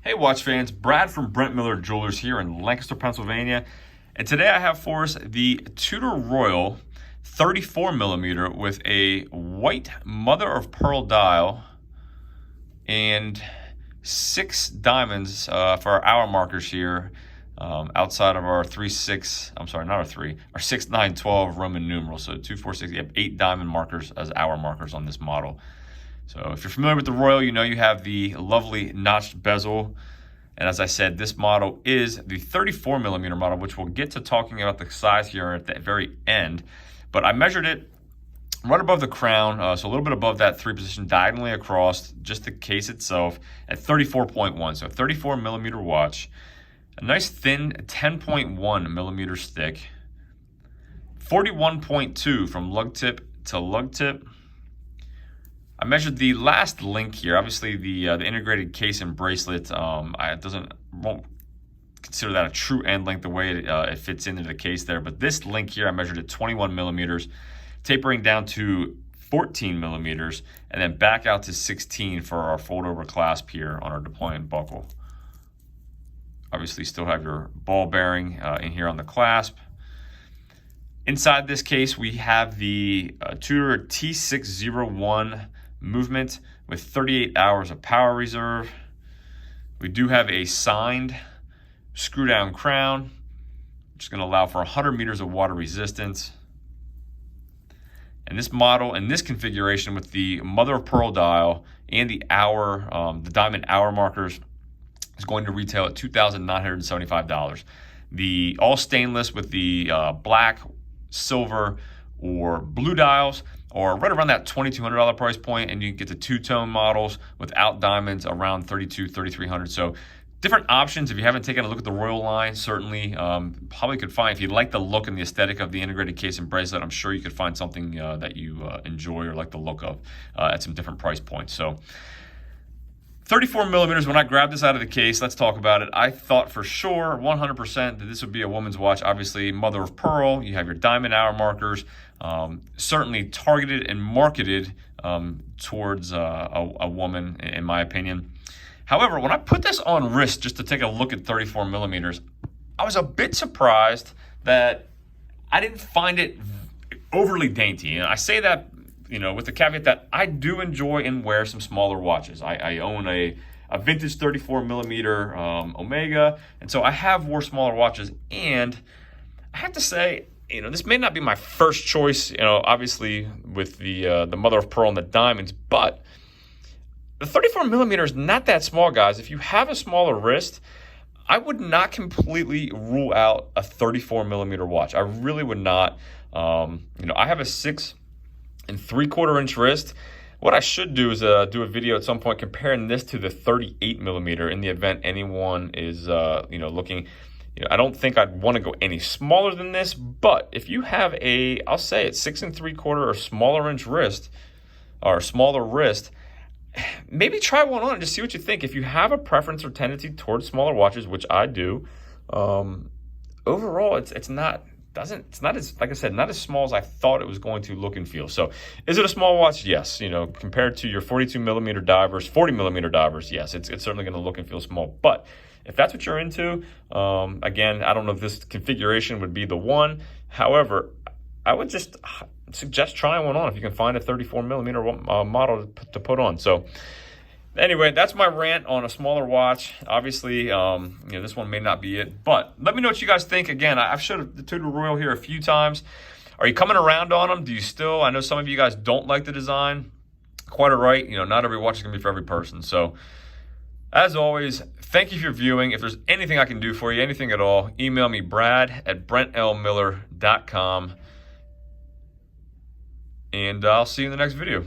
Hey watch fans, Brad from Brent Miller Jewelers here in Lancaster, Pennsylvania. And today I have for us the Tudor Royal 34 millimeter with a white mother of pearl dial and 6 diamonds for our hour markers here outside of our 6, 9, 12 Roman numerals. So 2, 4, 6, you have 8 diamond markers as hour markers on this model. So if you're familiar with the Royal, you know you have the lovely notched bezel. And as I said, this model is the 34 millimeter model, which we'll get to talking about the size here at the very end. But I measured it right above the crown, so a little bit above that 3 position diagonally across, just the case itself at 34.1. So 34 millimeter watch, a nice thin 10.1 millimeters thick, 41.2 from lug tip to lug tip. I measured the last link here. Obviously, the integrated case and bracelet won't consider that a true end length the way it fits into the case there. But this link here, I measured at 21 millimeters, tapering down to 14 millimeters, and then back out to 16 for our fold over clasp here on our deployment buckle. Obviously, still have your ball bearing in here on the clasp. Inside this case, we have the Tudor T601 movement with 38 hours of power reserve. We do have a signed screw down crown, which is going to allow for 100 meters of water resistance. And this model in this configuration with the mother of pearl dial and the diamond hour markers is going to retail at $2,975. The all stainless with the black, silver, or blue dials, or right around that $2,200 price point, and you can get the two-tone models without diamonds around $3,200, $3,300. So different options. If you haven't taken a look at the Royal line, certainly probably could find, if you like the look and the aesthetic of the integrated case and bracelet, I'm sure you could find something that you enjoy or like the look of at some different price points. So 34 millimeters, when I grabbed this out of the case, let's talk about it. I thought for sure, 100%, that this would be a woman's watch. Obviously, mother of pearl, you have your diamond hour markers, certainly targeted and marketed towards a woman, in my opinion. However, when I put this on wrist just to take a look at 34 millimeters, I was a bit surprised that I didn't find it overly dainty. And I say that, with the caveat that I do enjoy and wear some smaller watches. I own a vintage 34 millimeter Omega, and so I have wore smaller watches. And I have to say, this may not be my first choice, obviously with the mother of pearl and the diamonds, but the 34 millimeter is not that small, guys. If you have a smaller wrist, I would not completely rule out a 34 millimeter watch. I really would not. I have a 6 3/4 inch wrist. What I should do is do a video at some point comparing this to the 38 millimeter in the event anyone is looking. I don't think I'd want to go any smaller than this, but if you have I'll say it's 6 3/4 or smaller inch wrist, or smaller wrist, maybe try one on and just see what you think. If you have a preference or tendency towards smaller watches, which I do, overall it's not as, like I said, not as small as I thought it was going to look and feel. So is it a small watch? Yes. Compared to your 42 millimeter divers, 40 millimeter divers, yes, it's certainly going to look and feel small. But if that's what you're into, again, I don't know if this configuration would be the one. However, I would just suggest trying one on if you can find a 34 millimeter model to put on. So anyway, that's my rant on a smaller watch. Obviously, this one may not be it, but let me know what you guys think. Again, I've showed the Tudor Royal here a few times. Are you coming around on them? Do you still? I know some of you guys don't like the design. Quite all right. Not every watch is going to be for every person. So as always, thank you for viewing. If there's anything I can do for you, anything at all, email me, brad@brentlmiller.com. And I'll see you in the next video.